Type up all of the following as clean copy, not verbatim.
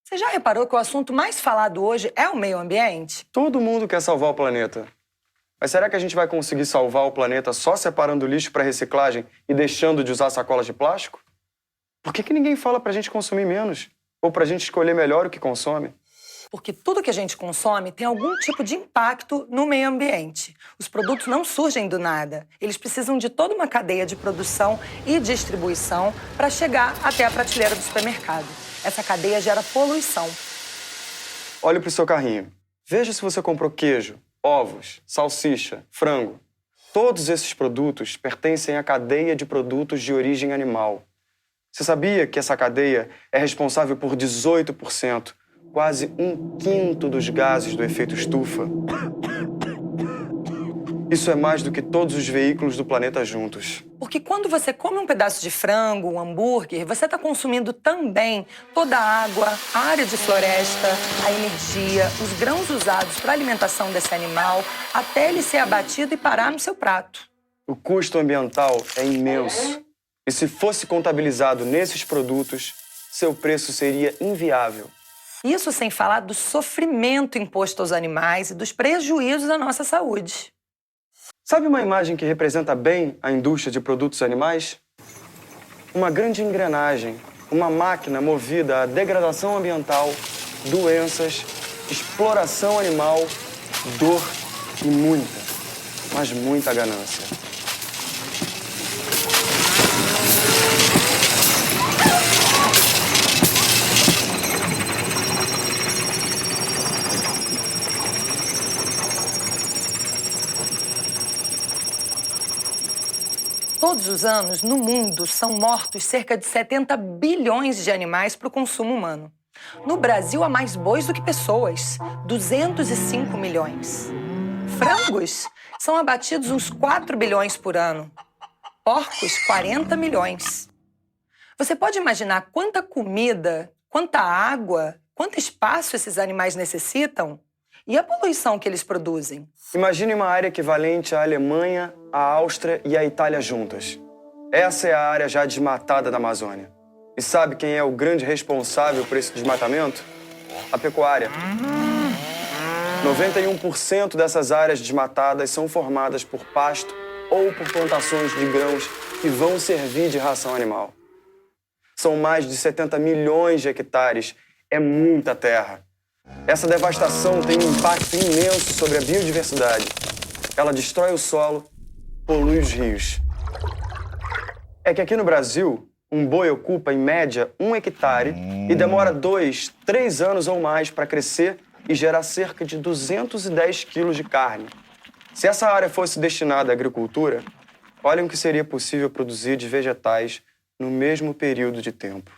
Você já reparou que o assunto mais falado hoje é o meio ambiente? Todo mundo quer salvar o planeta. Mas será que a gente vai conseguir salvar o planeta só separando o lixo para reciclagem e deixando de usar sacolas de plástico? Por que ninguém fala pra gente consumir menos? Ou pra gente escolher melhor o que consome? Porque tudo que a gente consome tem algum tipo de impacto no meio ambiente. Os produtos não surgem do nada. Eles precisam de toda uma cadeia de produção e distribuição para chegar até a prateleira do supermercado. Essa cadeia gera poluição. Olhe pro seu carrinho. Veja se você comprou queijo, ovos, salsicha, frango. Todos esses produtos pertencem à cadeia de produtos de origem animal. Você sabia que essa cadeia é responsável por 18%, quase 1/5 dos gases do efeito estufa? Isso é mais do que todos os veículos do planeta juntos. Porque quando você come um pedaço de frango, um hambúrguer, você está consumindo também toda a água, a área de floresta, a energia, os grãos usados para a alimentação desse animal, até ele ser abatido e parar no seu prato. O custo ambiental é imenso. E se fosse contabilizado nesses produtos, seu preço seria inviável. Isso sem falar do sofrimento imposto aos animais e dos prejuízos à nossa saúde. Sabe uma imagem que representa bem a indústria de produtos animais? Uma grande engrenagem, uma máquina movida à degradação ambiental, doenças, exploração animal, dor e muita, mas muita ganância. Todos os anos, no mundo, são mortos cerca de 70 bilhões de animais para o consumo humano. No Brasil, há mais bois do que pessoas, 205 milhões. Frangos são abatidos uns 4 bilhões por ano. Porcos, 40 milhões. Você pode imaginar quanta comida, quanta água, quanto espaço esses animais necessitam? E a poluição que eles produzem? Imagine uma área equivalente à Alemanha, à Áustria e à Itália juntas. Essa é a área já desmatada da Amazônia. E sabe quem é o grande responsável por esse desmatamento? A pecuária. 91% dessas áreas desmatadas são formadas por pasto ou por plantações de grãos que vão servir de ração animal. São mais de 70 milhões de hectares. É muita terra. Essa devastação tem um impacto imenso sobre a biodiversidade. Ela destrói o solo, polui os rios. É que aqui no Brasil, um boi ocupa, em média, 1 hectare e demora 2, 3 anos ou mais para crescer e gerar cerca de 210 quilos de carne. Se essa área fosse destinada à agricultura, olhem o que seria possível produzir de vegetais no mesmo período de tempo.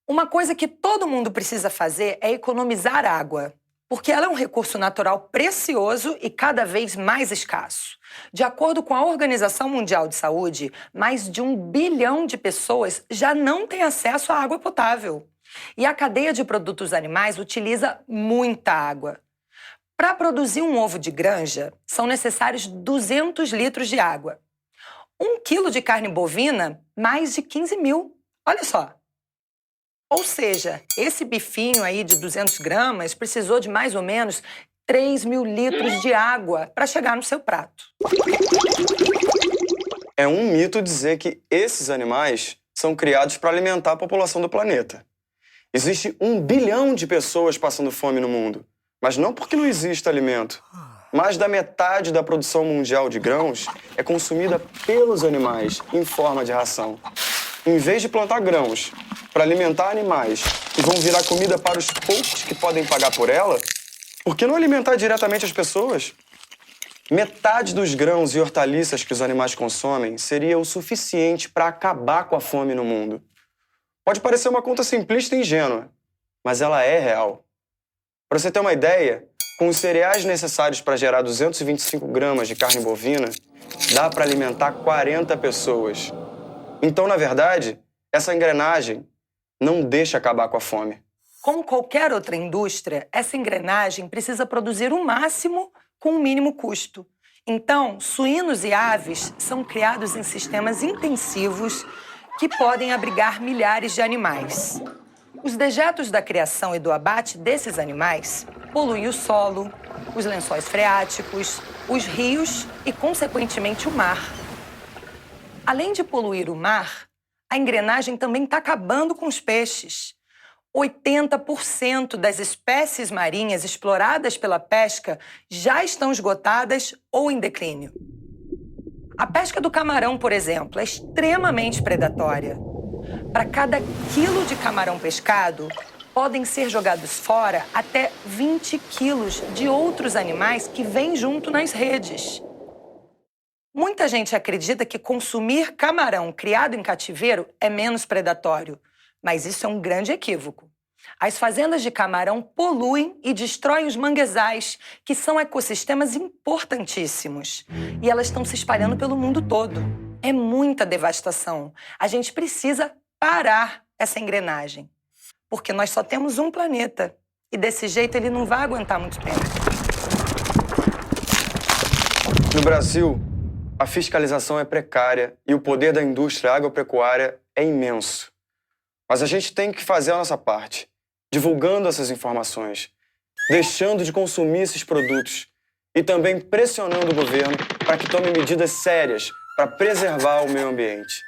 Uma coisa que todo mundo precisa fazer é economizar água, porque ela é um recurso natural precioso e cada vez mais escasso. De acordo com a Organização Mundial de Saúde, mais de 1 bilhão de pessoas já não têm acesso à água potável. E a cadeia de produtos animais utiliza muita água. Para produzir um ovo de granja, são necessários 200 litros de água. 1 quilo de carne bovina, mais de 15 mil. Olha só. Ou seja, esse bifinho aí de 200 gramas precisou de mais ou menos 3 mil litros de água para chegar no seu prato. É um mito dizer que esses animais são criados para alimentar a população do planeta. Existe 1 bilhão de pessoas passando fome no mundo, mas não porque não existe alimento. Mais da metade da produção mundial de grãos é consumida pelos animais em forma de ração. Em vez de plantar grãos para alimentar animais que vão virar comida para os poucos que podem pagar por ela, por que não alimentar diretamente as pessoas? Metade dos grãos e hortaliças que os animais consomem seria o suficiente para acabar com a fome no mundo. Pode parecer uma conta simplista e ingênua, mas ela é real. Para você ter uma ideia, com os cereais necessários para gerar 225 gramas de carne bovina, dá para alimentar 40 pessoas. Então, na verdade, essa engrenagem não deixa acabar com a fome. Como qualquer outra indústria, essa engrenagem precisa produzir o máximo com o mínimo custo. Então, suínos e aves são criados em sistemas intensivos que podem abrigar milhares de animais. Os dejetos da criação e do abate desses animais poluem o solo, os lençóis freáticos, os rios e, consequentemente, o mar. Além de poluir o mar, a engrenagem também está acabando com os peixes. 80% das espécies marinhas exploradas pela pesca já estão esgotadas ou em declínio. A pesca do camarão, por exemplo, é extremamente predatória. Para cada quilo de camarão pescado, podem ser jogados fora até 20 quilos de outros animais que vêm junto nas redes. Muita gente acredita que consumir camarão criado em cativeiro é menos predatório, mas isso é um grande equívoco. As fazendas de camarão poluem e destroem os manguezais, que são ecossistemas importantíssimos. E elas estão se espalhando pelo mundo todo. É muita devastação. A gente precisa parar essa engrenagem. Porque nós só temos um planeta. E desse jeito ele não vai aguentar muito tempo. No Brasil, a fiscalização é precária e o poder da indústria agropecuária é imenso. Mas a gente tem que fazer a nossa parte, divulgando essas informações, deixando de consumir esses produtos e também pressionando o governo para que tome medidas sérias para preservar o meio ambiente.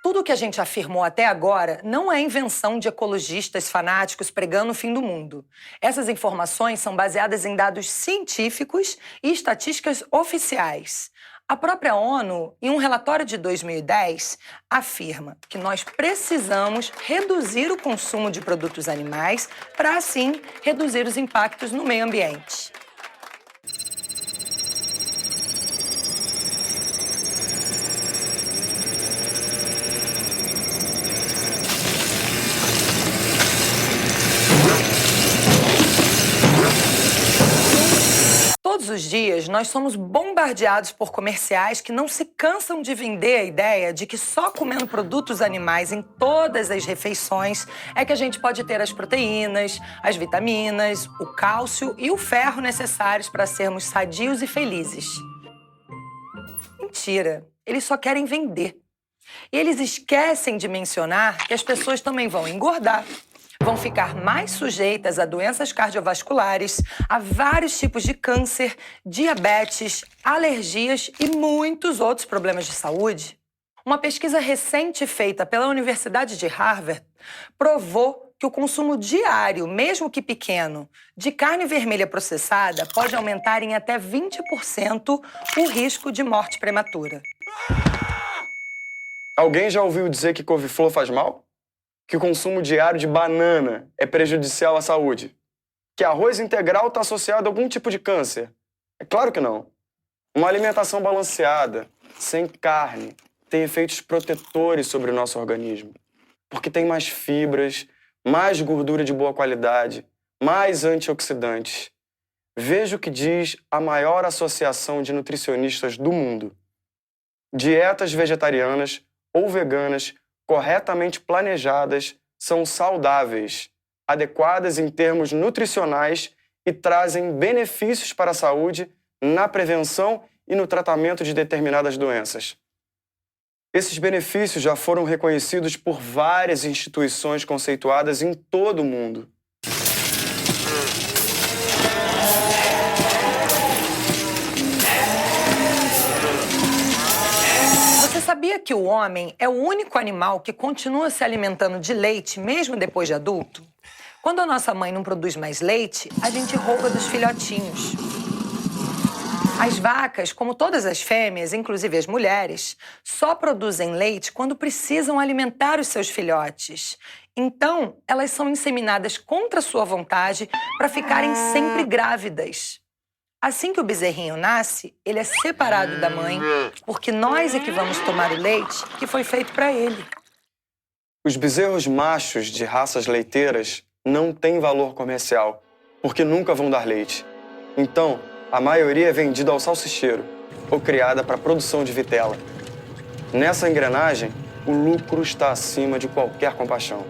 Tudo o que a gente afirmou até agora não é invenção de ecologistas fanáticos pregando o fim do mundo. Essas informações são baseadas em dados científicos e estatísticas oficiais. A própria ONU, em um relatório de 2010, afirma que nós precisamos reduzir o consumo de produtos animais para, assim, reduzir os impactos no meio ambiente. Todos os dias, nós somos bombardeados por comerciais que não se cansam de vender a ideia de que só comendo produtos animais em todas as refeições é que a gente pode ter as proteínas, as vitaminas, o cálcio e o ferro necessários para sermos sadios e felizes. Mentira! Eles só querem vender. E eles esquecem de mencionar que as pessoas também vão engordar, vão ficar mais sujeitas a doenças cardiovasculares, a vários tipos de câncer, diabetes, alergias e muitos outros problemas de saúde. Uma pesquisa recente feita pela Universidade de Harvard provou que o consumo diário, mesmo que pequeno, de carne vermelha processada pode aumentar em até 20% o risco de morte prematura. Alguém já ouviu dizer que couve-flor faz mal? Que o consumo diário de banana é prejudicial à saúde? Que arroz integral está associado a algum tipo de câncer? É claro que não. Uma alimentação balanceada, sem carne, tem efeitos protetores sobre o nosso organismo. Porque tem mais fibras, mais gordura de boa qualidade, mais antioxidantes. Veja o que diz a maior associação de nutricionistas do mundo. Dietas vegetarianas ou veganas corretamente planejadas são saudáveis, adequadas em termos nutricionais e trazem benefícios para a saúde na prevenção e no tratamento de determinadas doenças. Esses benefícios já foram reconhecidos por várias instituições conceituadas em todo o mundo. Você sabia que o homem é o único animal que continua se alimentando de leite mesmo depois de adulto? Quando a nossa mãe não produz mais leite, a gente rouba dos filhotinhos. As vacas, como todas as fêmeas, inclusive as mulheres, só produzem leite quando precisam alimentar os seus filhotes. Então, elas são inseminadas contra sua vontade para ficarem sempre grávidas. Assim que o bezerrinho nasce, ele é separado da mãe, porque nós é que vamos tomar o leite que foi feito para ele. Os bezerros machos de raças leiteiras não têm valor comercial, porque nunca vão dar leite. Então, a maioria é vendida ao salsicheiro ou criada para produção de vitela. Nessa engrenagem, o lucro está acima de qualquer compaixão.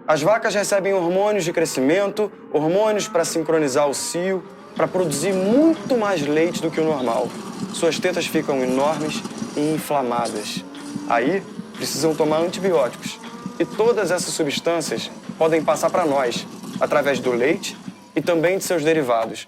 As vacas recebem hormônios de crescimento, hormônios para sincronizar o cio, para produzir muito mais leite do que o normal. Suas tetas ficam enormes e inflamadas. Aí, precisam tomar antibióticos. E todas essas substâncias podem passar para nós, através do leite e também de seus derivados.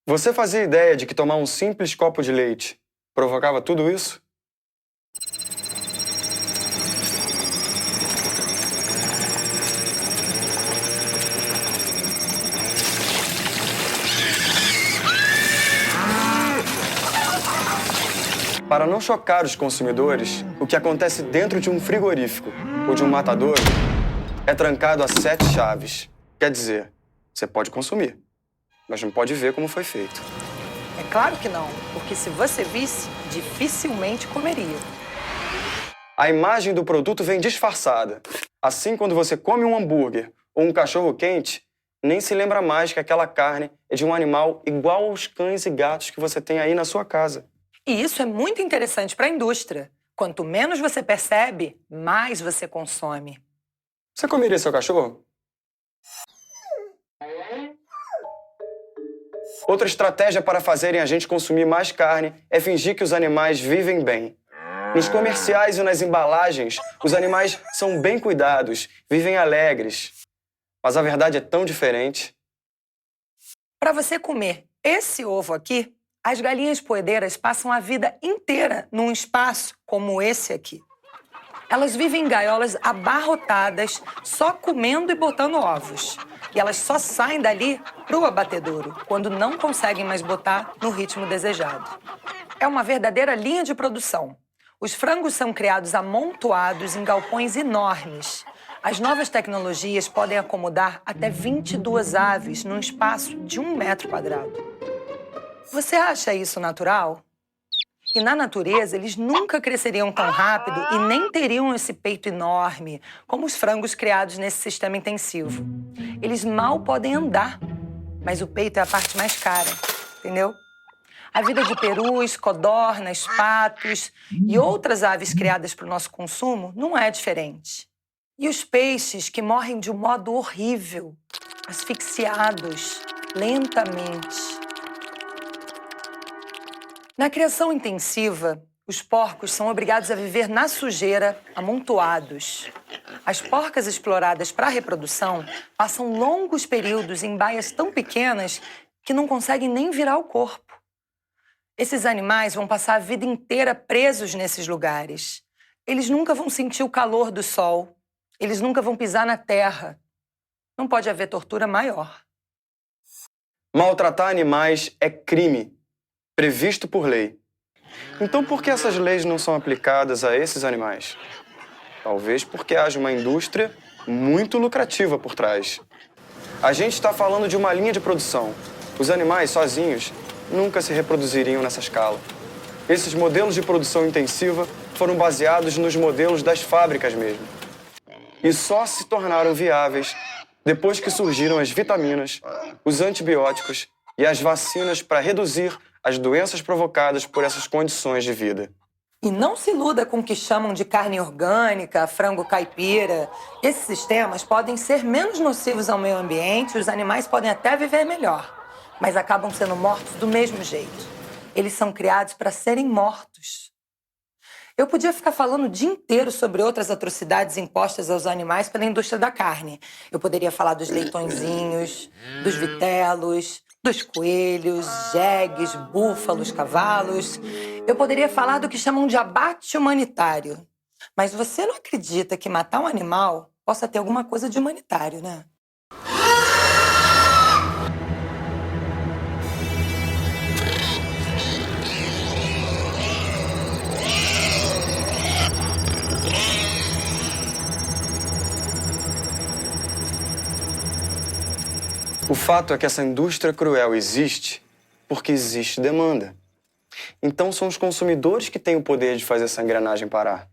Você fazia ideia de que tomar um simples copo de leite provocava tudo isso? Para não chocar os consumidores, o que acontece dentro de um frigorífico ou de um matadouro é trancado a 7 chaves. Quer dizer, você pode consumir, mas não pode ver como foi feito. É claro que não, porque se você visse, dificilmente comeria. A imagem do produto vem disfarçada. Assim, quando você come um hambúrguer ou um cachorro-quente, nem se lembra mais que aquela carne é de um animal igual aos cães e gatos que você tem aí na sua casa. E isso é muito interessante para a indústria. Quanto menos você percebe, mais você consome. Você comeria seu cachorro? Outra estratégia para fazerem a gente consumir mais carne é fingir que os animais vivem bem. Nos comerciais e nas embalagens, os animais são bem cuidados, vivem alegres. Mas a verdade é tão diferente. Para você comer esse ovo aqui, as galinhas poedeiras passam a vida inteira num espaço como esse aqui. Elas vivem em gaiolas abarrotadas, só comendo e botando ovos. E elas só saem dali pro abatedouro, quando não conseguem mais botar no ritmo desejado. É uma verdadeira linha de produção. Os frangos são criados amontoados em galpões enormes. As novas tecnologias podem acomodar até 22 aves num espaço de 1 metro quadrado. Você acha isso natural? E na natureza, eles nunca cresceriam tão rápido e nem teriam esse peito enorme como os frangos criados nesse sistema intensivo. Eles mal podem andar, mas o peito é a parte mais cara, entendeu? A vida de perus, codornas, patos e outras aves criadas para o nosso consumo não é diferente. E os peixes que morrem de um modo horrível, asfixiados, lentamente. Na criação intensiva, os porcos são obrigados a viver na sujeira, amontoados. As porcas exploradas para a reprodução passam longos períodos em baias tão pequenas que não conseguem nem virar o corpo. Esses animais vão passar a vida inteira presos nesses lugares. Eles nunca vão sentir o calor do sol. Eles nunca vão pisar na terra. Não pode haver tortura maior. Maltratar animais é crime, previsto por lei. Então, por que essas leis não são aplicadas a esses animais? Talvez porque haja uma indústria muito lucrativa por trás. A gente está falando de uma linha de produção. Os animais, sozinhos, nunca se reproduziriam nessa escala. Esses modelos de produção intensiva foram baseados nos modelos das fábricas mesmo. E só se tornaram viáveis depois que surgiram as vitaminas, os antibióticos e as vacinas para reduzir as doenças provocadas por essas condições de vida. E não se iluda com o que chamam de carne orgânica, frango caipira. Esses sistemas podem ser menos nocivos ao meio ambiente, os animais podem até viver melhor, mas acabam sendo mortos do mesmo jeito. Eles são criados para serem mortos. Eu podia ficar falando o dia inteiro sobre outras atrocidades impostas aos animais pela indústria da carne. Eu poderia falar dos leitõezinhos, dos vitelos, dos coelhos, jegues, búfalos, cavalos. Eu poderia falar do que chamam de abate humanitário. Mas você não acredita que matar um animal possa ter alguma coisa de humanitário, né? O fato é que essa indústria cruel existe porque existe demanda. Então são os consumidores que têm o poder de fazer essa engrenagem parar.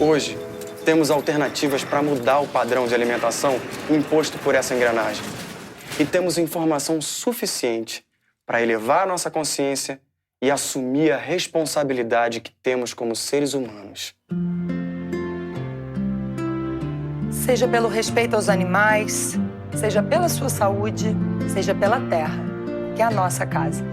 Hoje, temos alternativas para mudar o padrão de alimentação imposto por essa engrenagem. E temos informação suficiente para elevar nossa consciência e assumir a responsabilidade que temos como seres humanos. Seja pelo respeito aos animais, seja pela sua saúde, seja pela terra, que é a nossa casa.